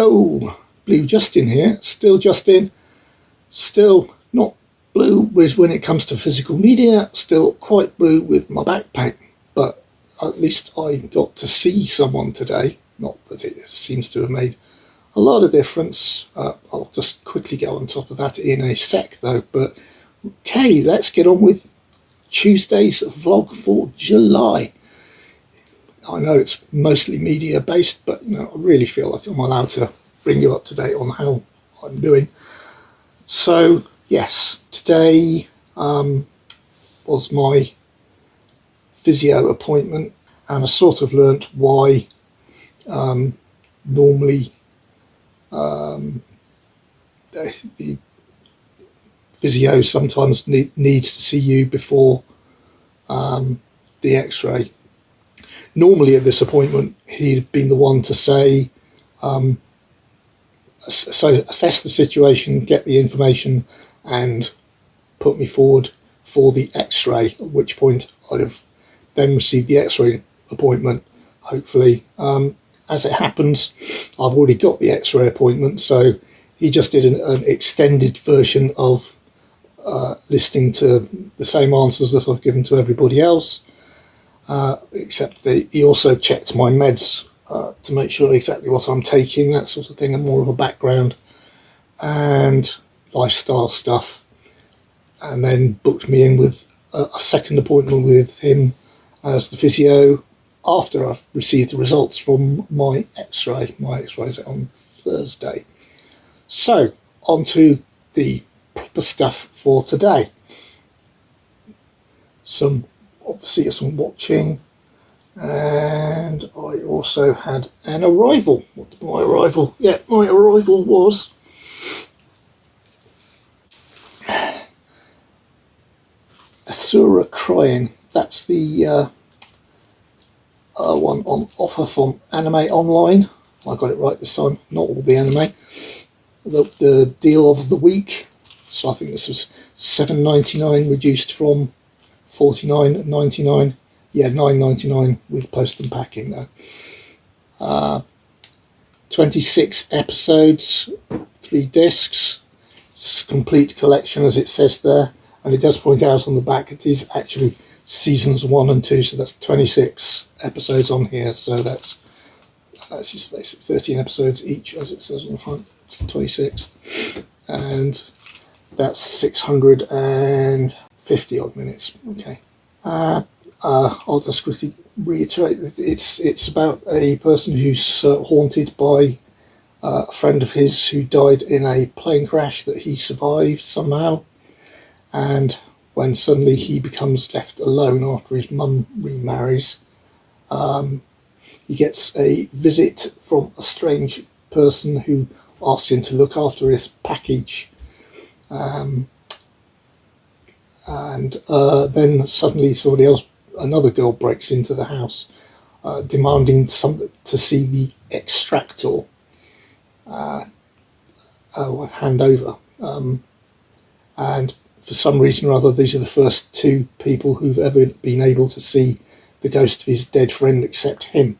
Hello, Blue Justin here. Still Justin, still not blue when it comes to physical media, still quite blue with my back pain, but at least I got to see someone today. Not that it seems to have made a lot of difference. I'll just quickly get on top of that in a sec though, but okay, let's get on with Tuesday's vlog for July. I know it's mostly media based, but I really feel like I'm allowed to bring you up to date on how I'm doing. So yes, today was my physio appointment, and I sort of learnt why normally the physio sometimes needs to see you before the x-ray. Normally at this appointment he'd been the one to say, so assess the situation, get the information and put me forward for the x-ray, at which point I'd have then received the x-ray appointment, hopefully. As it happens, I've already got the x-ray appointment, so he just did an extended version of listening to the same answers that I've given to everybody else. Except he also checked my meds to make sure exactly what I'm taking, that sort of thing, and more of a background and lifestyle stuff, and then booked me in with a second appointment with him as the physio after I've received the results from my x-ray. My x-ray's on Thursday. So on to the proper stuff for today. Obviously some watching, and I also had an arrival. What did my arrival? Yeah, my arrival was Asura Crying. That's the one on offer from Anime Online. I got it right this time, not all the anime. The deal of the week, so I think this was $7.99 reduced from $49.99. Yeah, $9.99 with post and packing though. 26 episodes, 3 discs. It's a complete collection as it says there, and it does point out on the back it is actually seasons 1 and 2, so that's 26 episodes on here, so that's just 13 episodes each as it says on the front, 26, and that's 650 odd minutes. Okay. I'll just quickly reiterate that it's about a person who's haunted by a friend of his who died in a plane crash that he survived somehow, and when suddenly he becomes left alone after his mum remarries, he gets a visit from a strange person who asks him to look after his package. And then suddenly somebody else, another girl, breaks into the house demanding something to see the extractor hand over, and for some reason or other these are the first 2 people who've ever been able to see the ghost of his dead friend except him.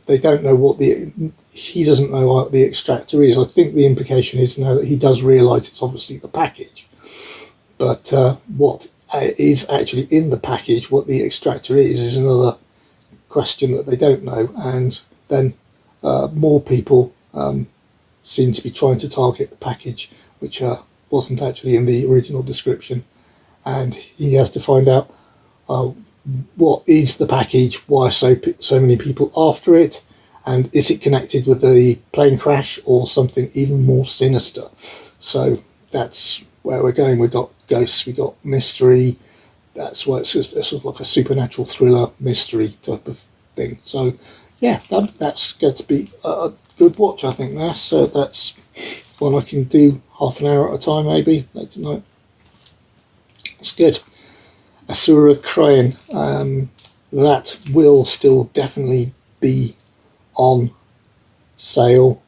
They don't know he doesn't know what the extractor is. I think the implication is now that he does realise it's obviously the package, but what is actually in the package, what the extractor is another question that they don't know. And then more people seem to be trying to target the package, which wasn't actually in the original description, and he has to find out what is the package, why so many people after it, and is it connected with the plane crash or something even more sinister. So that's where we're going. We've got ghosts, we've got mystery. That's why it's just sort of like a supernatural thriller mystery type of thing. So yeah, that's going to be a good watch, I think there. So that's one I can do half an hour at a time, maybe late tonight. It's good. Asura Crying, that will still definitely be on sale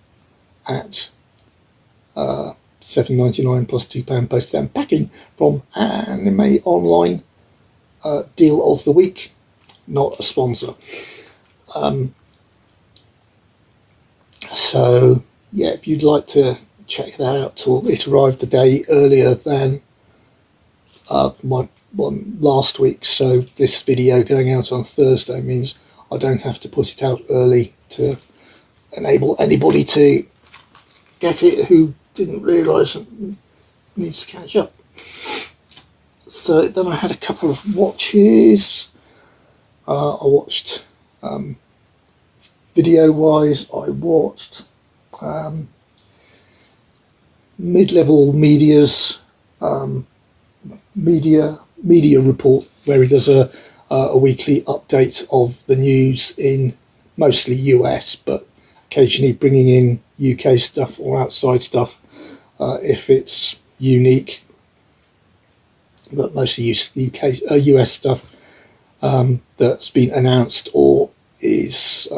at $7.99 plus £2 postage and packing from Anime Online. Deal of the week, not a sponsor. So yeah, if you'd like to check that out, or it arrived a day earlier than my one last week, so this video going out on Thursday means I don't have to put it out early to enable anybody to get it who didn't realise it needs to catch up. So then I had a couple of watches. I watched, video wise, I watched Mid-Level Media's media report, where he does a weekly update of the news in mostly US, but occasionally bringing in UK stuff or outside stuff if it's unique, but mostly US stuff that's been announced or is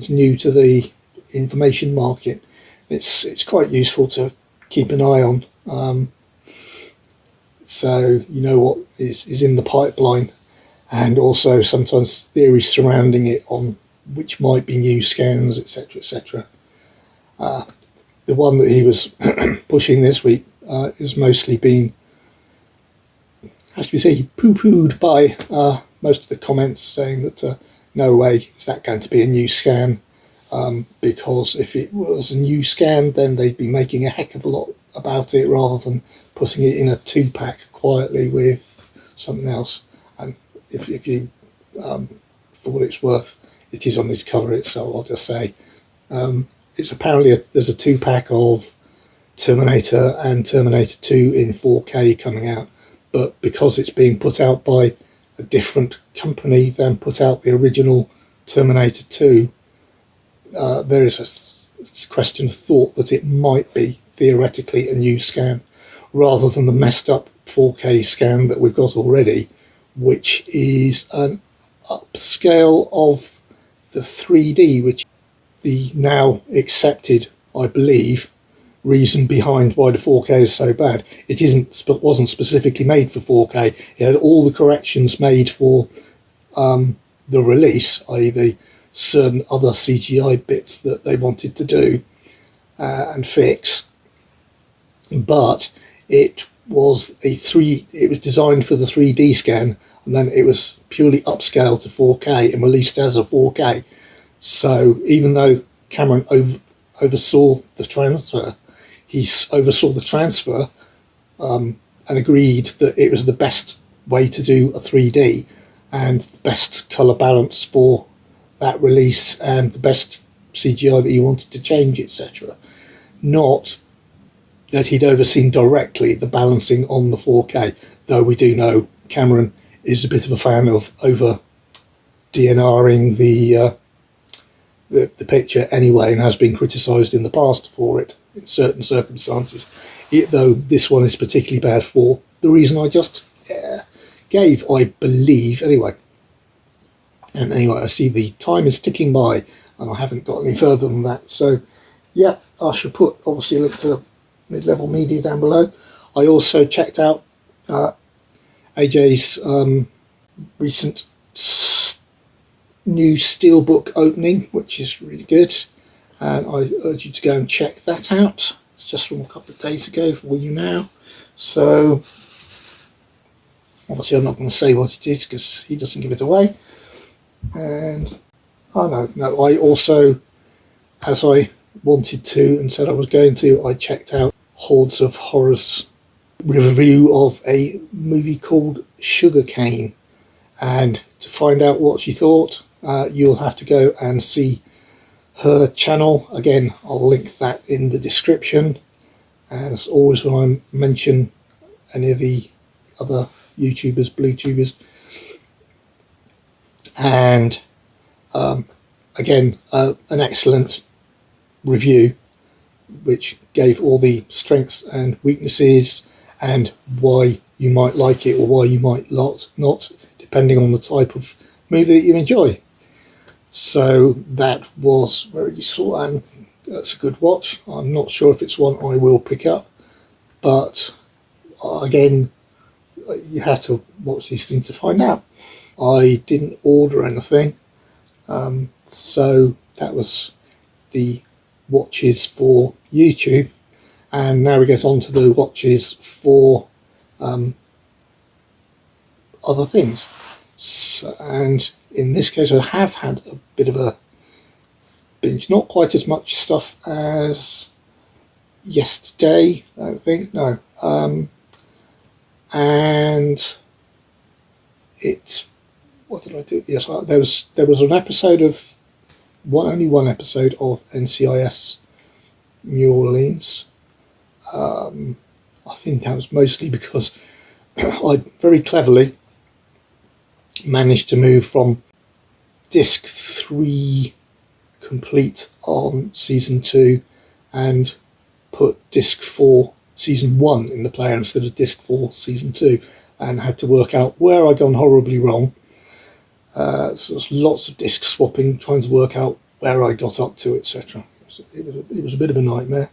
new to the information market. It's quite useful to keep an eye on, so you know what is in the pipeline, and also sometimes theories surrounding it on which might be new scans, etc., etc. The one that he was pushing this week is mostly been, as we say, poo-pooed by most of the comments, saying that no way is that going to be a new scan, because if it was a new scan, then they'd be making a heck of a lot about it rather than putting it in a 2-pack quietly with something else. And if you, for what it's worth, it is on this cover, so I'll just say it's apparently there's a 2-pack of Terminator and Terminator 2 in 4K coming out, but because it's being put out by a different company than put out the original Terminator 2, there is a question of thought that it might be theoretically a new scan rather than the messed up 4K scan that we've got already, which is an upscale of the 3D, which the now accepted, I believe, reason behind why the 4K is so bad. It wasn't specifically made for 4K. It had all the corrections made for the release, i.e. the certain other CGI bits that they wanted to do and fix, but it was designed for the 3D scan, and then it was purely upscaled to 4K and released as a 4K. So even though Cameron oversaw the transfer, and agreed that it was the best way to do a 3D and the best colour balance for that release and the best CGI that he wanted to change, etc. Not that he'd overseen directly the balancing on the 4K, though we do know Cameron is a bit of a fan of over DNRing the picture anyway, and has been criticised in the past for it in certain circumstances, though this one is particularly bad for the reason I just gave, I believe, anyway. And anyway, I see the time is ticking by and I haven't got any further than that, so yeah, I shall put obviously a link to Mid-Level Media down below. I also checked out AJ's recent new Steelbook opening, which is really good, and I urge you to go and check that out. It's just from a couple of days ago for you now, so obviously I'm not going to say what it is because he doesn't give it away. And I also, as I wanted to and said I was going to, I checked out Hordes of Horror's review of a movie called Sugarcane, and to find out what she thought, you'll have to go and see her channel. Again, I'll link that in the description, and as always when I mention any of the other YouTubers, Bluetubers. And again, an excellent review which gave all the strengths and weaknesses and why you might like it or why you might not, depending on the type of movie that you enjoy. So that was very useful, and that's a good watch. I'm not sure if it's one I will pick up, but again, you have to watch these things to find out. I didn't order anything, so that was the watches for YouTube, and now we get on to the watches for other things. So, and in this case I have had a bit of a binge, not quite as much stuff as yesterday, I don't think, no. And what did I do? Yes, there was an episode of only one episode of NCIS New Orleans. I think that was mostly because I very cleverly managed to move from disc 3 complete on season 2 and put disc 4 season 1 in the player instead of disc 4 season 2, and had to work out where I'd gone horribly wrong. So there's lots of disc swapping, trying to work out where I got up to, etc. It was a bit of a nightmare.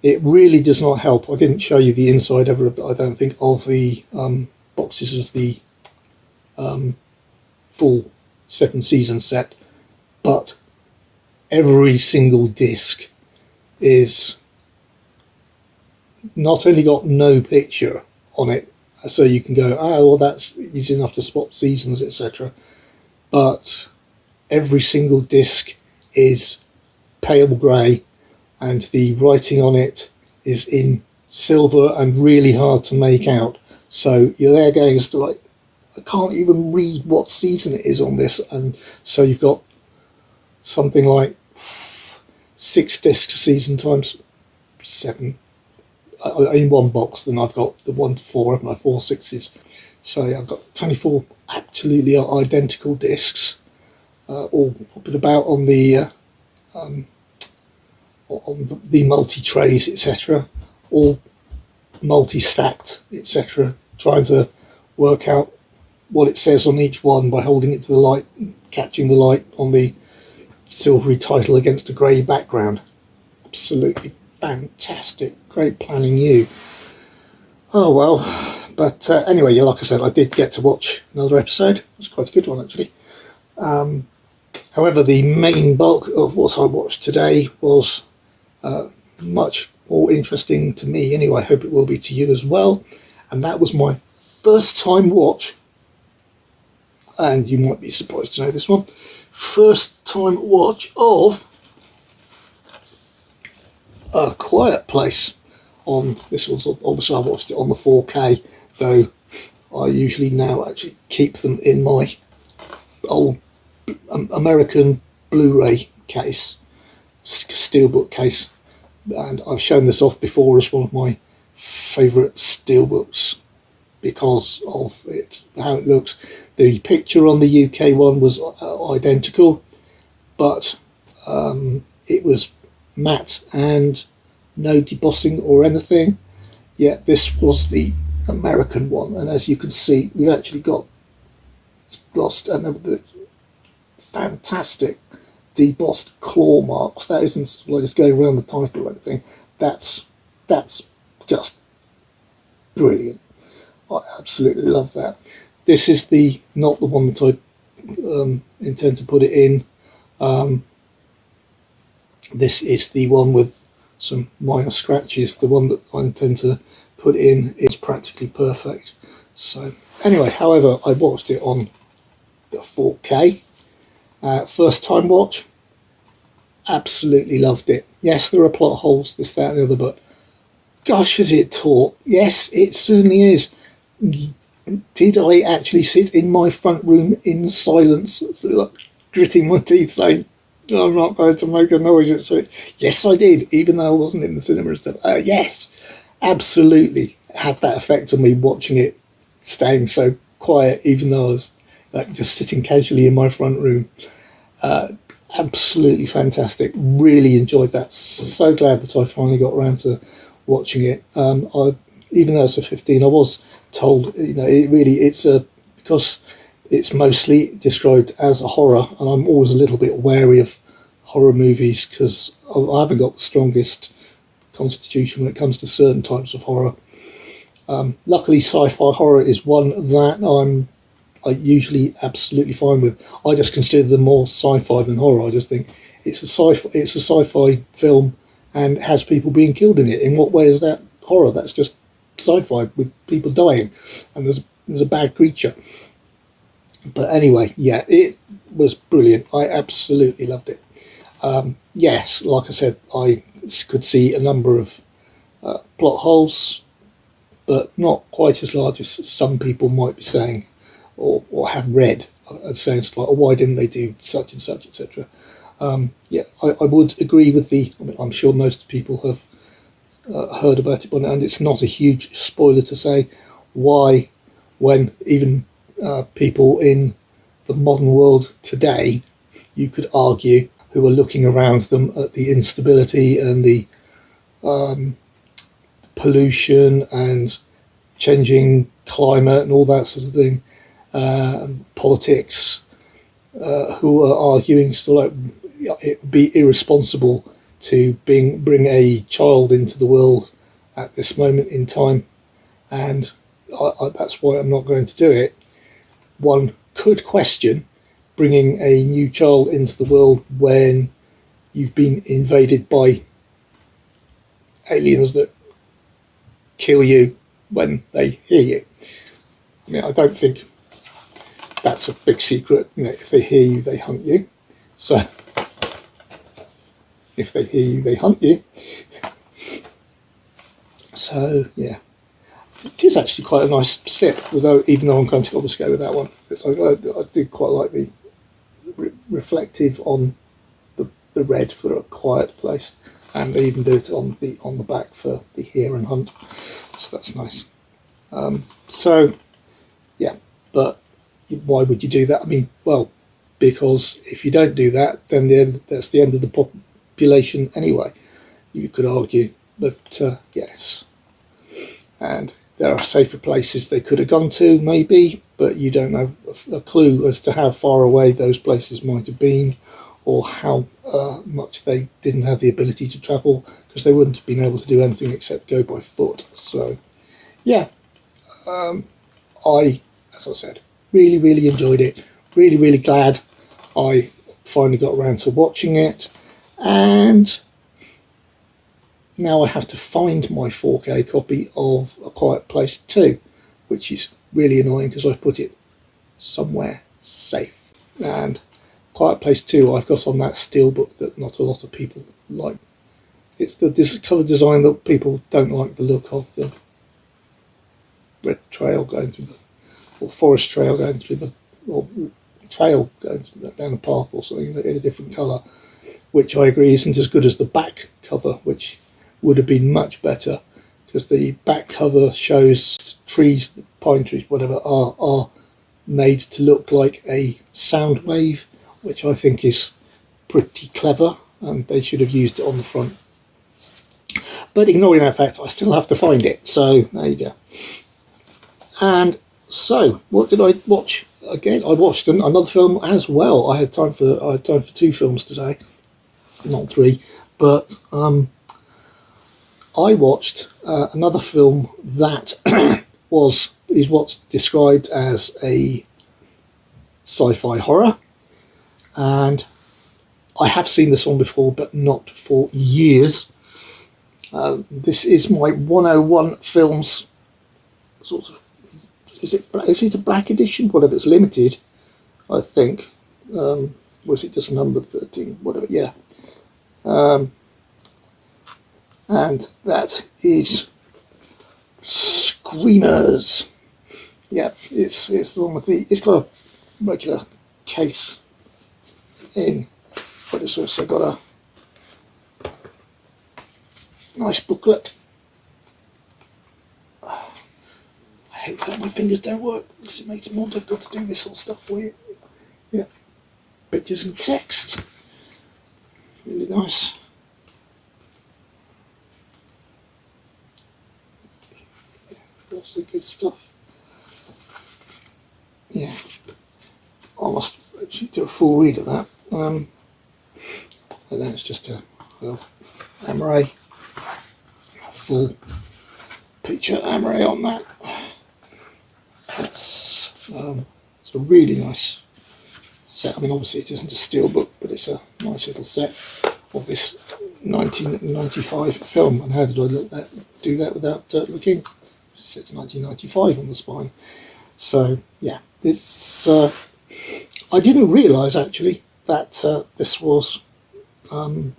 It really does not help. I didn't show you the inside ever, I don't think, of the boxes of the full 7-season set, but every single disc is not only got no picture on it, so you can go, well, that's easy enough to swap seasons, etc., but every single disc is pale grey, and the writing on it is in silver and really hard to make out. So you're there going to like, I can't even read what season it is on this, and so you've got something like 6 discs a season times 7 in one box. Then I've got the 1 to 4, haven't I? 4 6s. So yeah, I've got 24 absolutely identical discs, all put about on the multi-trays, etc., all multi-stacked, etc., trying to work out what it says on each one by holding it to the light, catching the light on the silvery title against a grey background. Absolutely fantastic. Great planning, you. Oh well, but anyway, yeah, like I said, I did get to watch another episode. It was quite a good one, actually. However, the main bulk of what I watched today was much more interesting to me anyway. I hope it will be to you as well. And that was my first time watch, and you might be surprised to know this one, first time watch of A Quiet Place. On this one's obviously I watched it on the 4K, though I usually now actually keep them in my old American Blu-ray case, Steelbook case, and I've shown this off before as one of my favourite Steelbooks because of it, how it looks. The picture on the UK one was identical, but it was matte and no debossing or anything, yet this was the American one, and as you can see we've actually got glossed and the fantastic debossed claw marks. That isn't like just going around the title or anything. That's just brilliant. I absolutely love that. This is not the one that I intend to put it in. This is the one with some minor scratches. The one that I intend to put in is practically perfect. So anyway, however, I watched it on the 4K. First time watch, absolutely loved it. Yes, there are plot holes, this, that and the other, but gosh, is it taut. Yes, it certainly is. Did I actually sit in my front room in silence, gritting my teeth saying, I'm not going to make a noise? Yes, I did, even though I wasn't in the cinema and stuff. Yes, absolutely had that effect on me, watching it, staying so quiet, even though I was just sitting casually in my front room. Absolutely fantastic. Really enjoyed that. So glad that I finally got around to watching it. Even though it's a 15, I was told, because it's mostly described as a horror, and I'm always a little bit wary of horror movies because I haven't got the strongest constitution when it comes to certain types of horror. Luckily, sci-fi horror is one that I usually absolutely fine with. I just consider them more sci-fi than horror. I just think it's a sci-fi film and has people being killed in it. In what way is that horror? That's just sci-fi with people dying, and there's a bad creature. But anyway, yeah, it was brilliant. I absolutely loved it. Yes, like I said, I could see a number of plot holes, but not quite as large as some people might be saying, or have read, saying stuff like, oh, why didn't they do such and such, etc. Yeah, I would agree with I'm sure most people have heard about it by now, and it's not a huge spoiler to say why, when even people in the modern world today, you could argue, who are looking around them at the instability and the pollution and changing climate and all that sort of thing, and politics, who are arguing still like it would be irresponsible to bring a child into the world at this moment in time, and that's why I'm not going to do it. One could question bringing a new child into the world when you've been invaded by aliens that kill you when they hear you. I mean, I don't think that's a big secret. If they hear you, they hunt you. So if they hear you, they hunt you. So yeah, it is actually quite a nice slip. Even though I'm going to obviously go with that one, I do quite like the reflective on the red for A Quiet Place, and they even do it on the back for the Hear and Hunt. So that's nice. So yeah, but why would you do that? I mean, well, because if you don't do that, then that's the end of the population anyway, you could argue. But yes, and there are safer places they could have gone to, maybe, but you don't have a clue as to how far away those places might have been, or how much they didn't have the ability to travel, because they wouldn't have been able to do anything except go by foot. So yeah, as I said, really, really enjoyed it. Really, really glad I finally got around to watching it. And now I have to find my 4K copy of A Quiet Place 2, which is really annoying because I've put it somewhere safe. And Quiet Place 2 I've got on that Steelbook that not a lot of people like. It's the cover design that people don't like the look of, the red trail going through or forest trail going through or trail going down a path or something in a different colour, which I agree isn't as good as the back cover, which would have been much better, because the back cover shows trees, pine trees, whatever, are made to look like a sound wave, which I think is pretty clever, and they should have used it on the front. But ignoring that fact, I still have to find it, so there you go. And so, what did I watch? Again, I watched another film as well. I had time for 2 films today, not 3. But I watched another film that is what's described as a sci-fi horror, and I have seen this one before, but not for years. This is my 101 Films sort of. Is it a black edition? Whatever, it's limited, I think. Was it just number 13? Whatever, yeah. And that is Screamers. Yeah, it's the one with it's got a regular case in, but it's also got a nice booklet. I hate that my fingers don't work because it makes it more difficult to do this sort of stuff for you. Yeah, pictures and text. Really nice. Lots of good stuff. Yeah, I must actually do a full read of that. And then it's just a Amaray, full picture Amaray on that. It's a really nice set. I mean, obviously it isn't a Steelbook, but it's a nice little set of this 1995 film. And how did I do that without looking? It says 1995 on the spine. So yeah, it's. I didn't realise actually that this was an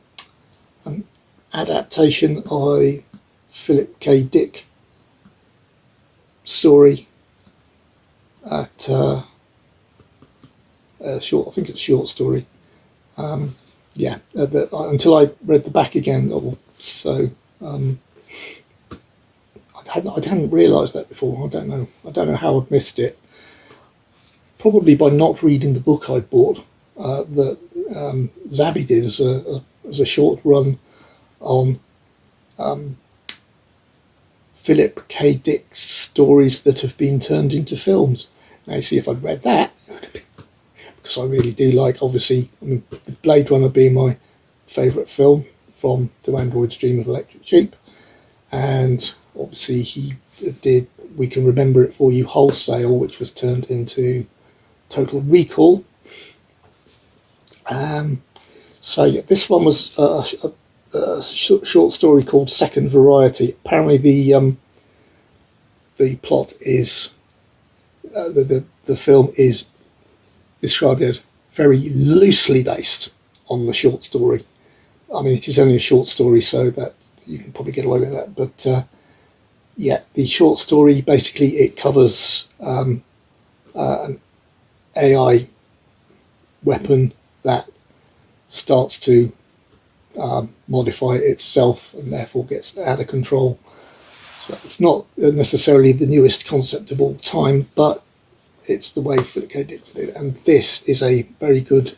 adaptation of a Philip K. Dick story at short. I think it's a short story. Until I read the back again. I hadn't realised that before. I don't know how I'd missed it. Probably by not reading the book I bought that Zabby did as a short run on Philip K. Dick stories that have been turned into films. Now, you see, if I'd read that, because I really do like, obviously, I mean, Blade Runner being my favourite film from Do Androids Dream of Electric Sheep, and obviously he did We Can Remember It For You Wholesale, which was turned into Total Recall. So yeah, this one was a short story called Second Variety. Apparently the plot is the film is described as very loosely based on the short story. I mean, it is only a short story, so that you can probably get away with that. But yeah, the short story basically it covers an AI weapon that starts to modify itself and therefore gets out of control. So it's not necessarily the newest concept of all time, but it's the way Philip K. Dick did it. And this is a very good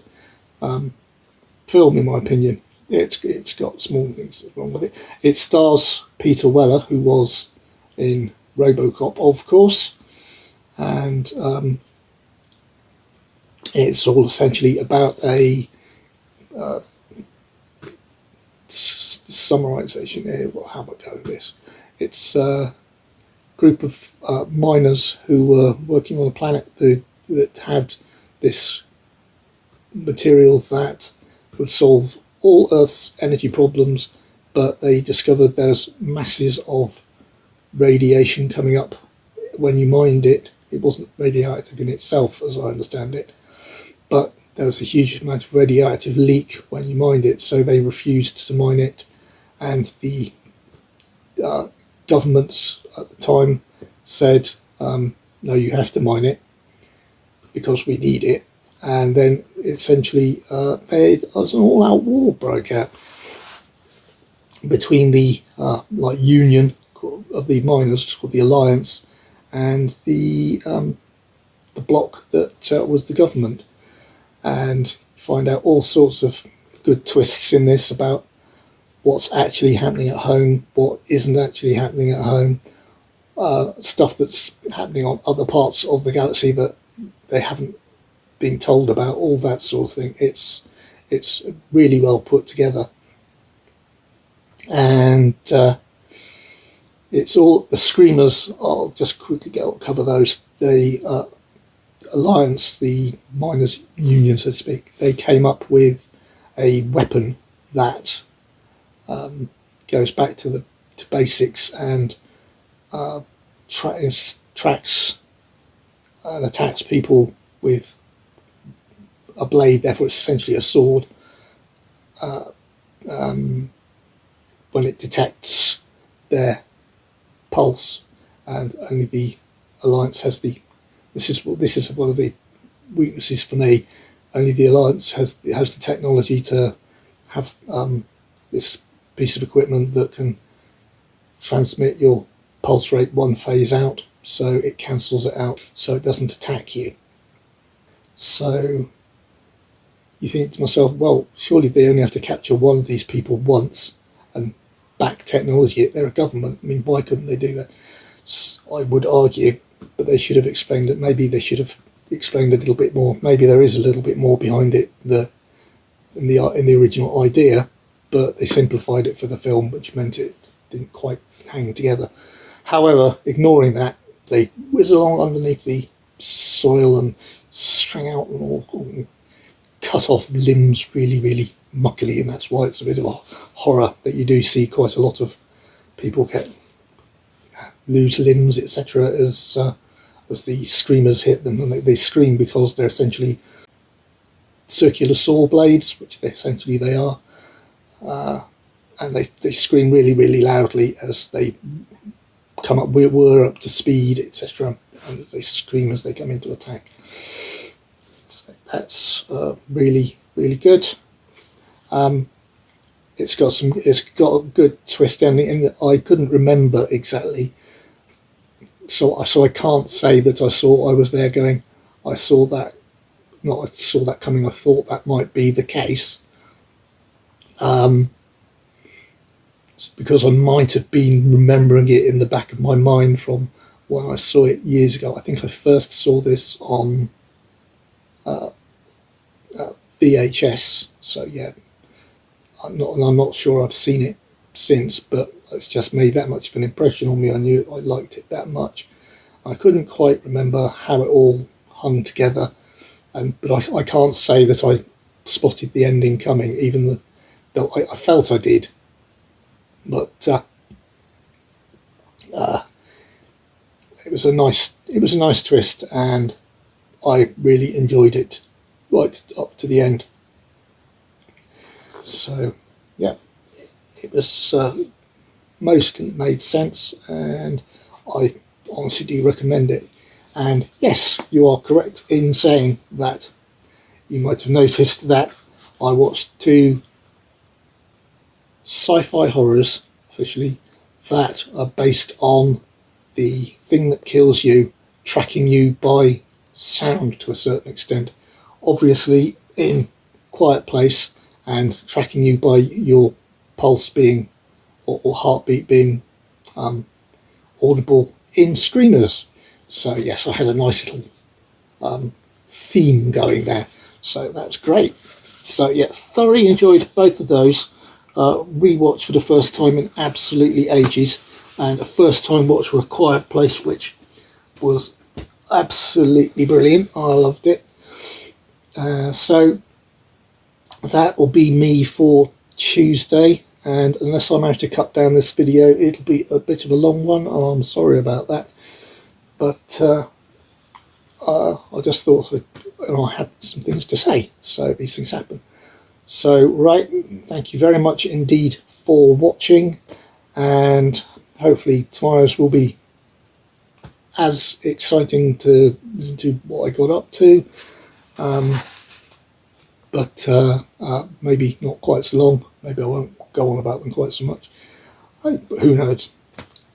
film, in my opinion. It's got small things wrong with it. It stars Peter Weller, who was in RoboCop, of course, and it's all essentially about a summarisation here. Well, how about go with this? It's a group of miners who were working on a planet that had this material that would solve all Earth's energy problems, but they discovered there's masses of radiation coming up when you mined it. It wasn't radioactive in itself, as I understand it, but there was a huge amount of radioactive leak when you mined it, so they refused to mine it, and the governments at the time said, no, you have to mine it because we need it. And then essentially an all-out war broke out between the union of the miners called the Alliance and the bloc that was the government. And find out all sorts of good twists in this about what's actually happening at home, what isn't actually happening at home, stuff that's happening on other parts of the galaxy that they haven't been told about, all that sort of thing. It's really well put together, and it's all the screamers. I'll just quickly cover those. The Alliance, the miners' union, so to speak, they came up with a weapon that goes back to basics and tracks and attacks people with a blade. Therefore, it's essentially a sword. When it detects their pulse, and only the Alliance has the. This is one of the weaknesses for me. Only the Alliance has the technology to have this piece of equipment that can transmit your pulse rate one phase out, so it cancels it out, so it doesn't attack you. So you think to myself, well, surely they only have to capture one of these people once and back technology it. They're a government. I mean, why couldn't they do that? I would argue, but they should have explained it. Maybe they should have explained a little bit more. Maybe there is a little bit more behind it in the original idea, but they simplified it for the film, which meant it didn't quite hang together. However, ignoring that, they whiz along underneath the soil and string out and all. cut off limbs really muckily, and that's why it's a bit of a horror that you do see quite a lot of people lose limbs, etc., as the screamers hit them, and they scream because they're essentially circular saw blades, which they are, and they scream really loudly as they come up, whir up to speed, etc., and they scream as they come into attack. So that's really good. It's got a good twist ending, and I couldn't remember exactly, so I can't say that I was there going, I saw that coming. I thought that might be the case, because I might have been remembering it in the back of my mind from when I saw it years ago. I think I first saw this on VHS. So yeah, I'm not sure I've seen it since, but it's just made that much of an impression on me. I knew I liked it that much. I couldn't quite remember how it all hung together, but I can't say that I spotted the ending coming, even though I felt I did. But it was a nice twist, and I really enjoyed it right up to the end. So yeah, it was mostly made sense, and I honestly do recommend it. And yes, you are correct in saying that you might have noticed that I watched 2 sci-fi horrors officially that are based on the thing that kills you tracking you by sound to a certain extent. Obviously in Quiet Place, and tracking you by your pulse being or heartbeat being audible in Screamers. So yes, I had a nice little theme going there, so that's great. So yeah, thoroughly enjoyed both of those. Rewatched for the first time in absolutely ages, and a first time watch for A Quiet Place, which was absolutely brilliant. I loved it. So that will be me for Tuesday, and unless I manage to cut down this video, it'll be a bit of a long one, and I'm sorry about that. But I just thought I had some things to say, so these things happen. So right, thank you very much indeed for watching, and hopefully tomorrow's will be as exciting to listen to what I got up to, but maybe not quite so long. Maybe I won't go on about them quite so much, but who knows,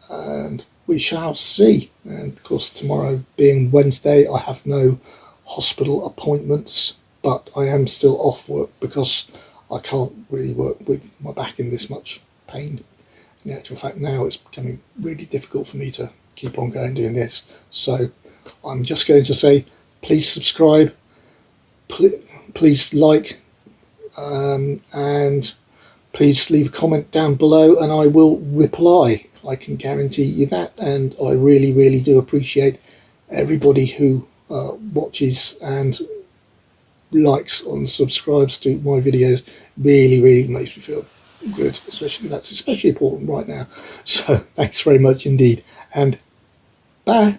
and we shall see. And of course, tomorrow being Wednesday, I have no hospital appointments, but I am still off work because I can't really work with my back in this much pain. In actual fact, now it's becoming really difficult for me to keep on going doing this. So I'm just going to say, please subscribe, please like, and please leave a comment down below, and I will reply. I can guarantee you that, and I really do appreciate everybody who watches and likes and subscribes to my videos. Really makes me feel good, that's especially important right now. So thanks very much indeed, and bye.